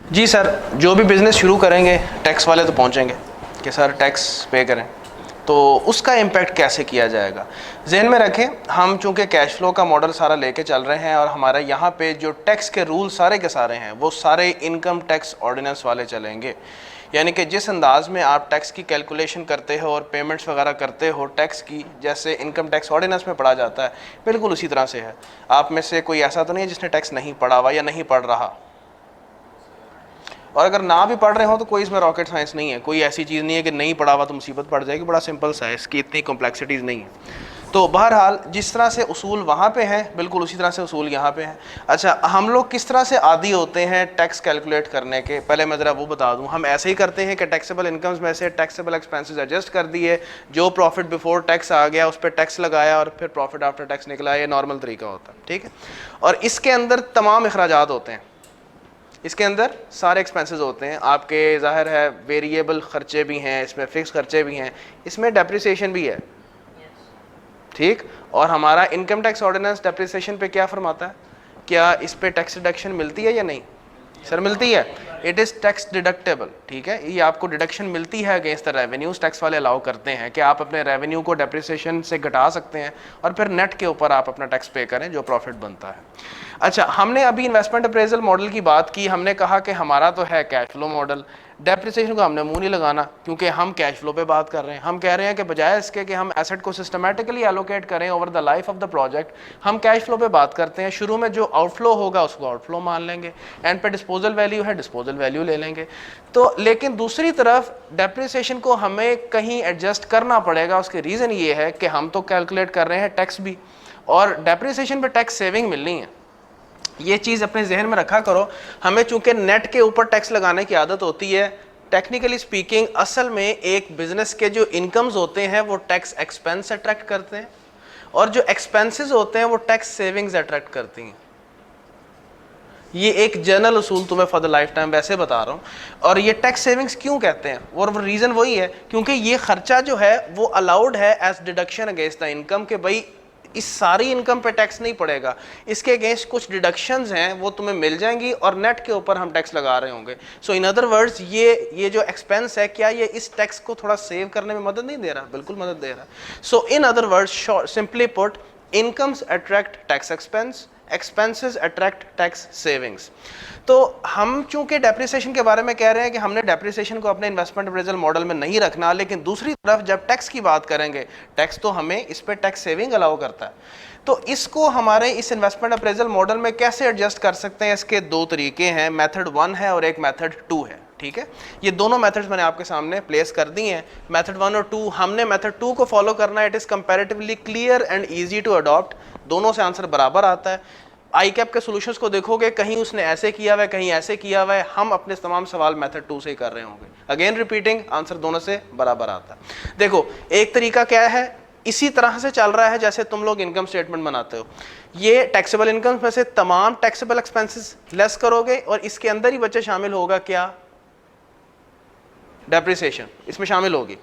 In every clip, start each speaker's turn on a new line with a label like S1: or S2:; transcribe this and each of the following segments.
S1: जी sir, जो भी business शुरू करेंगे टैक्स वाले तो पहुंचेंगे कि सर टैक्स पे करें, तो उसका इम्पेक्ट कैसे किया जाएगा जहन में रखें। हम चूंकि कैश फ्लो का मॉडल सारा लेके चल रहे हैं और हमारा यहाँ पे जो टैक्स के रूल सारे के सारे हैं वो सारे इनकम टैक्स ऑर्डिनेंस वाले चलेंगे। यानी कि जिस अंदाज में आप टैक्स की कैलकुलेशन करते हो और पेमेंट्स वगैरह करते हो टैक्स की, जैसे इनकम टैक्स ऑर्डिनेंस में पढ़ा जाता है, बिल्कुल उसी तरह से है। आप में से कोई ऐसा तो नहीं है जिसने टैक्स नहीं पढ़ा हुआ या नहीं पढ़ रहा, और अगर ना भी पढ़ रहे हो तो कोई इसमें रॉकेट साइंस नहीं है, कोई ऐसी चीज़ नहीं है कि नहीं पढ़ा हुआ तो मुसीबत पड़ जाएगी। बड़ा सिंपल सा है, इसकी इतनी कॉम्प्लेक्सिटीज़ नहीं है। तो बहरहाल जिस तरह से उसूल वहाँ पे हैं बिल्कुल उसी तरह से उसूल यहाँ पे हैं। अच्छा, हम लोग किस तरह से आदी होते हैं टैक्स कैलकुलेट करने के, पहले मैं ज़रा वो बता दूँ। हम ऐसे ही करते हैं कि टैक्सेबल इनकम्स में से टैक्सेबल एक्सपेंसेस एडजस्ट कर दिए, जो प्रॉफिट बिफोर टैक्स आ गया उस पर टैक्स लगाया और फिर प्रॉफिट आफ्टर टैक्स निकला। ये नॉर्मल तरीका होता है, ठीक है। और इसके अंदर तमाम अखराजात होते हैं, इसके अंदर सारे एक्सपेंसेस होते हैं आपके, ज़ाहिर है वेरिएबल खर्चे भी हैं इसमें, फिक्स खर्चे भी हैं, इसमें डेप्रिसिएशन भी है, ठीक। और हमारा इनकम टैक्स ऑर्डिनेंस डेप्रिसिएशन पे क्या फरमाता है, क्या इस पे टैक्स डिडक्शन मिलती है या नहीं? सर मिलती है, इट इज़ टैक्स डिडक्टेबल, ठीक है। ये आपको डिडक्शन मिलती है अगेंस्ट द रेवेन्यूज। टैक्स वाले अलाउ करते हैं कि आप अपने रेवेन्यू को डेप्रिसिएशन से घटा सकते हैं और फिर नेट के ऊपर आप अपना टैक्स पे करें जो प्रॉफिट बनता है। अच्छा, हमने अभी इन्वेस्टमेंट अप्रेजल मॉडल की बात की, हमने कहा कि हमारा तो है कैश फ्लो मॉडल। डेप्रिसिएशन को हमने मुंह नहीं लगाना क्योंकि हम कैश फ्लो पे बात कर रहे हैं। हम कह रहे हैं कि बजाय इसके कि हम एसेट को सिस्टमेटिकली एलोकेट करें over the life of the project, हम कैश फ्लो पे बात करते हैं। शुरू में जो आउटफ्लो होगा उसको आउटफ्लो मान लेंगे, एंड पे डिस्पोजल वैल्यू है डिस्पोजल वैल्यू ले लेंगे। तो लेकिन दूसरी तरफ डेप्रिसिएशन को हमें कहीं एडजस्ट करना पड़ेगा। उसके रीज़न ये है कि हम तो कैलकुलेट कर रहे हैं टैक्स भी, और डेप्रिसिएशन पे टैक्स सेविंग मिलनी है। ये चीज़ अपने जहन में रखा करो। हमें चूंकि नेट के ऊपर टैक्स लगाने की आदत होती है, टेक्निकली स्पीकिंग असल में एक बिजनेस के जो इनकम्स होते हैं वो टैक्स एक्सपेंस अट्रैक्ट करते हैं, और जो एक्सपेंसेस होते हैं वो टैक्स सेविंग्स अट्रैक्ट करती हैं। ये एक जनरल उसूल तुम्हें फॉर द लाइफ टाइम वैसे बता रहा हूँ। और ये टैक्स सेविंग्स क्यों कहते हैं, और वो रीज़न वही है क्योंकि ये खर्चा जो है वो अलाउड है as deduction against the income, के भाई इस सारी इनकम पे टैक्स नहीं पड़ेगा, इसके अगेंस्ट कुछ डिडक्शंस हैं वो तुम्हें मिल जाएंगी और नेट के ऊपर हम टैक्स लगा रहे होंगे। सो इन अदर वर्ड्स ये जो एक्सपेंस है, क्या ये इस टैक्स को थोड़ा सेव करने में मदद नहीं दे रहा? बिल्कुल मदद दे रहा है। So in other words, simply put, incomes attract tax expenses, expenses attract tax savings. तो हम चूंकि डेप्रिसिएशन के बारे में कह रहे हैं कि हमने डेप्रिसिएशन को अपने इन्वेस्टमेंट अप्रेजल मॉडल में नहीं रखना, लेकिन दूसरी तरफ जब टैक्स की बात करेंगे, टैक्स तो हमें इस पे टैक्स सेविंग अलाउ करता है। तो इसको हमारे इस इन्वेस्टमेंट अप्रेजल मॉडल में कैसे एडजस्ट कर सकते हैं, इसके दो तरीके हैं। मेथड 1 है और एक मेथड 2 है, ठीक है। ये दोनों मेथड्स मैंने आपके सामने प्लेस कर दी हैं, मेथड 1 और 2। हमने मेथड 2 को फॉलो करना है। It is comparatively clear and easy to adopt, दोनों से आंसर बराबर आता है। आई कैप के सोल्यूशंस को देखोगे, कहीं उसने ऐसे किया हुआ है कहीं ऐसे किया हुआ है, हम अपने तमाम सवाल मेथड 2 से ही कर रहे होंगे। अगेन रिपीटिंग, आंसर दोनों से बराबर आता है। देखो, एक तरीका क्या है, इसी तरह से चल रहा है जैसे तुम लोग इनकम स्टेटमेंट बनाते हो। ये टैक्सेबल इनकम में से तमाम टैक्सेबल एक्सपेंसेस लेस करोगे और इसके अंदर ही बच्चे शामिल होगा क्या, डेप्रिसिएशन इसमें शामिल होगी,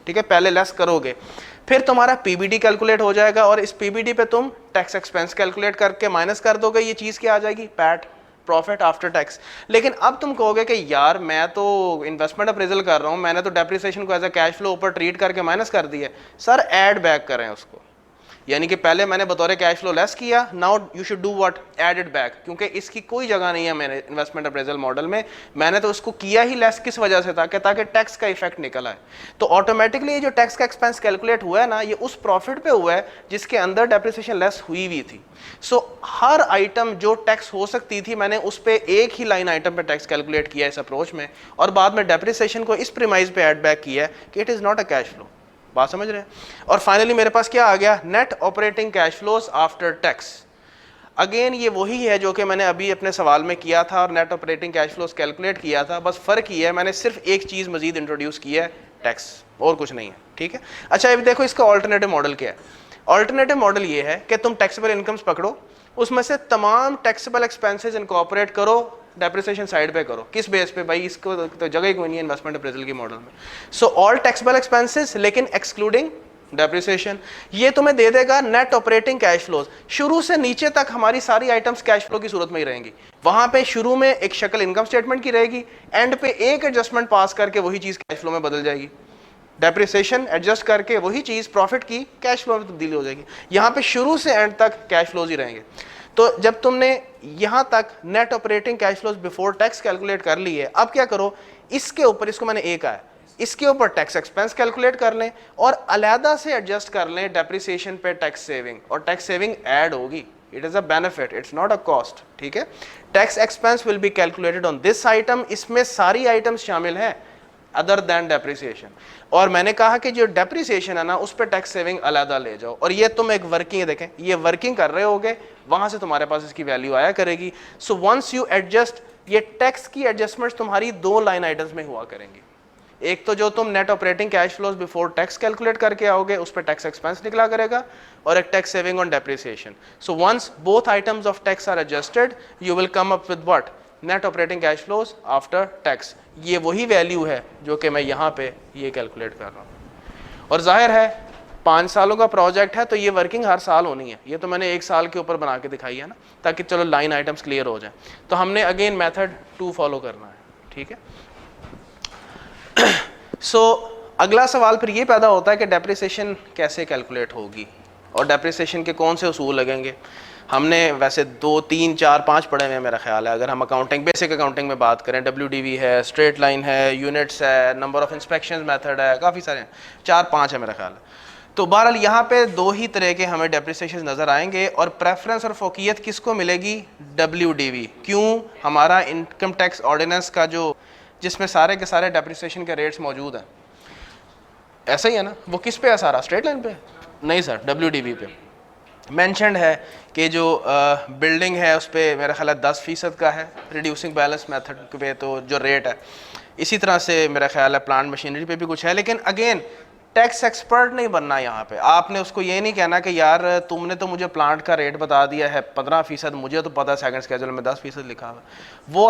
S1: ठीक है। पहले लेस करोगे, फिर तुम्हारा पीबीडी कैलकुलेट हो जाएगा और इस पीबीडी पे तुम टैक्स एक्सपेंस कैलकुलेट करके माइनस कर दोगे। ये चीज़ क्या आ जाएगी, पैट, प्रॉफिट आफ्टर टैक्स। लेकिन अब तुम कहोगे कि यार मैं तो इन्वेस्टमेंट अप्रेजल कर रहा हूँ, मैंने तो डेप्रिसिएशन को एज अ कैश फ्लो ऊपर ट्रीट करके माइनस कर दिया। सर ऐड बैक करें उसको, यानी कि पहले मैंने बतौर कैश फ्लो लेस किया, now you should do what, add it back, क्योंकि इसकी कोई जगह नहीं है मेरे इन्वेस्टमेंट अप्रेजल मॉडल में। मैंने तो उसको किया ही लेस किस वजह से था कि ताकि टैक्स का इफेक्ट निकल आए। तो ऑटोमेटिकली ये जो टैक्स का एक्सपेंस कैलकुलेट हुआ है ना, ये उस प्रॉफिट पे हुआ है जिसके अंदर डेप्रिसिएशन लेस हुई हुई थी। सो हर आइटम जो टैक्स हो सकती थी, मैंने उस पर एक ही लाइन आइटम पे टैक्स कैलकुलेट किया इस अप्रोच में, और बाद में डेप्रिसिएशन को इस प्रीमाइज पे एड बैक किया है कि it is not a cash flow. बात समझ रहे हैं? और फाइनली मेरे पास क्या आ गया, net operating cash flows after tax. Again ये वही है जो कि मैंने अभी अपने सवाल में किया था और net operating cash flows calculate किया था, बस फ़र्क ये है मैंने सिर्फ एक चीज़ मजीद इंट्रोड्यूस की है, टैक्स, और कुछ नहीं है, ठीक है। अच्छा, अभी देखो इसका ऑल्टरनेटिव मॉडल क्या है। ऑल्टरनेटिव मॉडल ये है कि तुम टैक्सेबल इनकम्स पकड़ो, उसमें से तमाम टैक्सेबल एक्सपेंसेस इनकॉर्पोरेट करो, डेप्रिसिएशन साइड पे करो। किस बेस पे भाई, इसको तो जगह ही कोई नहीं है इन्वेस्टमेंट अप्रेजल की मॉडल में। सो ऑल टैक्सेबल एक्सपेंसेस लेकिन एक्सक्लूडिंग डेप्रिसिएशन, ये तुम्हें दे देगा नेट ऑपरेटिंग कैश फ्लोज। शुरू से नीचे तक हमारी सारी आइटम्स कैश फ्लो की सूरत में ही रहेंगी। वहां पे शुरू में एक शक्ल इनकम स्टेटमेंट की रहेगी, एंड पे एक एडजस्टमेंट पास करके वही चीज कैश फ्लो में बदल जाएगी। डेप्रिसिएशन एडजस्ट करके वही चीज प्रॉफिट की कैश फ्लो में तब्दील हो जाएगी। यहाँ पे शुरू से एंड तक कैश फ्लोज ही रहेंगे। तो जब तुमने यहां तक net operating cash flows before tax calculate कर ली है, अब क्या करो, इसके ऊपर, इसको मैंने एक आया, इसके ऊपर टैक्स एक्सपेंस कैलकुलेट कर लें और अलहदा से एडजस्ट कर लें डेप्रिसिएशन पे टैक्स सेविंग, और टैक्स सेविंग ऐड होगी। It is a benefit, it's not a cost, ठीक है। Tax expense will be calculated on this item, इसमें सारी आइटम्स शामिल हैं अदर दैन डेप्रिसिएशन। और मैंने कहा कि जो डेप्रिसिएशन है ना, उस पर टैक्स सेविंग अलहदा ले जाओ, और ये तुम एक वर्किंग, देखें ये वर्किंग कर रहे होगे, वहां से तुम्हारे पास इसकी वैल्यू आया करेगी। सो वंस यू एडजस्ट, ये टैक्स की एडजस्टमेंट्स तुम्हारी दो लाइन आइटम्स में हुआ करेंगी। एक तो जो तुम net operating cash flows before tax calculate करके आओगे, उस पर टैक्स एक्सपेंस निकला करेगा, और एक tax saving on depreciation. So once both items of tax are adjusted, you will come up with what, net operating cash flows after tax. ये वही वैल्यू है जो कि मैं यहाँ पे ये कैलकुलेट कर रहा हूँ। और जाहिर है 5 सालों का प्रोजेक्ट है, तो ये वर्किंग हर साल होनी है। ये तो मैंने 1 साल के ऊपर बना के दिखाई है ना, ताकि चलो लाइन आइटम्स क्लियर हो जाए। तो हमने अगेन मेथड 2 फॉलो करना है, ठीक है। सो अगला सवाल फिर ये पैदा होता है कि डेप्रिसिएशन कैसे कैलकुलेट होगी और डेप्रिसिएशन के कौन से उसूल लगेंगे। हमने वैसे 2, 3, 4, 5 पढ़े हुए हैं मेरा ख्याल है। अगर हम अकाउंटिंग, बेसिक अकाउंटिंग में बात करें, WDV है, स्ट्रेट लाइन है, यूनिट्स है, नंबर ऑफ इंस्पेक्शंस मेथड है, काफ़ी सारे हैं, 4-5 है मेरा ख्याल है। तो बहरहाल यहाँ पे 2 ही तरह के हमें डेप्रिसिएशन नज़र आएंगे, और प्रेफरेंस और फोकियत किसको मिलेगी, WDV। क्यों, हमारा इनकम टैक्स ऑर्डिनेंस का जो, जिसमें सारे के सारे डेप्रिसिएशन के रेट्स मौजूद हैं, ऐसा ही है ना, वो किस पे है सारा, स्ट्रेट लाइन पे? नहीं सर, WDV पे मेंशन्ड है कि जो बिल्डिंग है उस पर मेरा ख्याल है 10% का है रिड्यूसिंग बैलेंस मेथड पे, तो जो रेट है। इसी तरह से मेरा ख्याल है प्लांट मशीनरी पे भी कुछ है। लेकिन अगेन टैक्स एक्सपर्ट नहीं बनना यहाँ पे। आपने उसको ये नहीं कहना कि यार तुमने तो मुझे प्लांट का रेट बता दिया है 15%, मुझे तो पता है सेकंड स्केड्यूल में 10% लिखा हुआ है। वो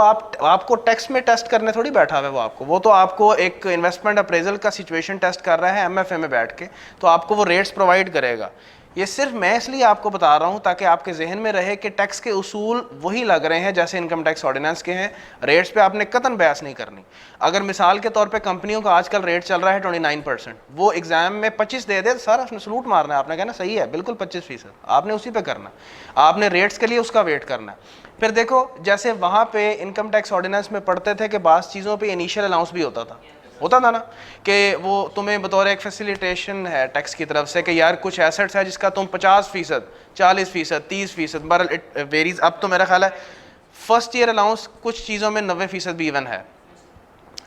S1: आपको टैक्स में टेस्ट करने थोड़ी बैठा हुआ है वो तो आपको एक इन्वेस्टमेंट अप्रेजल का सिचुएशन टेस्ट कर रहा है MFA में बैठ के, तो आपको वो रेट्स प्रोवाइड करेगा। ये सिर्फ मैं इसलिए आपको बता रहा हूँ ताकि आपके जहन में रहे कि टैक्स के उसूल वही लग रहे हैं जैसे इनकम टैक्स ऑर्डिनेंस के हैं। रेट्स पे आपने कतन बहस नहीं करनी। अगर मिसाल के तौर पे कंपनियों का आजकल रेट चल रहा है 29%, वो एग्जाम में 25 दे दे, सर आपने सलूट मारना है, आपने कहना सही है, बिल्कुल 25%, आपने उसी पे करना, आपने रेट्स के लिए उसका वेट करना है। फिर देखो, जैसे वहाँ पे इनकम टैक्स ऑर्डिनेंस में पढ़ते थे कि बास चीज़ों पर इनिशियल अलाउंस भी होता था ना, कि वो तुम्हें बतौर एक फैसिलिटेशन है टैक्स की तरफ से कि यार कुछ एसेट्स है जिसका तुम 50%, 40%, 30%, बहरहाल इट वेरीज। अब तो मेरा ख्याल है फर्स्ट ईयर अलाउंस कुछ चीज़ों में 90% भी इवन है,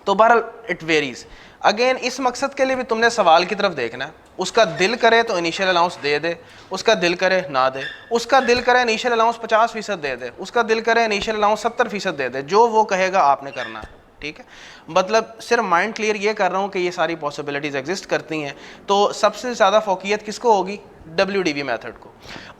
S1: तो बहरहाल इट वेरीज। अगेन इस मकसद के लिए भी तुमने सवाल की तरफ देखना है। उसका दिल करे तो इनिशियल अलाउंस दे दे, उसका दिल करे ना दे, उसका दिल करे इनिशियल अलाउंस 50% दे दे, उसका दिल करे इनिशियल अलाउंस 70% दे दे, जो वो कहेगा आपने करना है, ठीक है। मतलब सिर्फ माइंड क्लियर ये कर रहा हूँ कि ये सारी पॉसिबिलिटीज़ एग्जिस्ट करती हैं। तो सबसे ज़्यादा फोकियत किसको होगी, WDV मेथड को।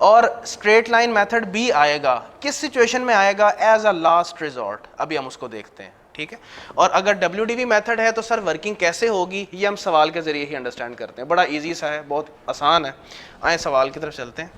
S1: और स्ट्रेट लाइन मेथड भी आएगा, किस सिचुएशन में आएगा, एज अ लास्ट रिजॉर्ट, अभी हम उसको देखते हैं, ठीक है। और अगर WDV मेथड है तो सर वर्किंग कैसे होगी, ये हम सवाल के ज़रिए ही अंडरस्टैंड करते हैं। बड़ा ईजी सा है, बहुत आसान है। आए सवाल की तरफ चलते हैं।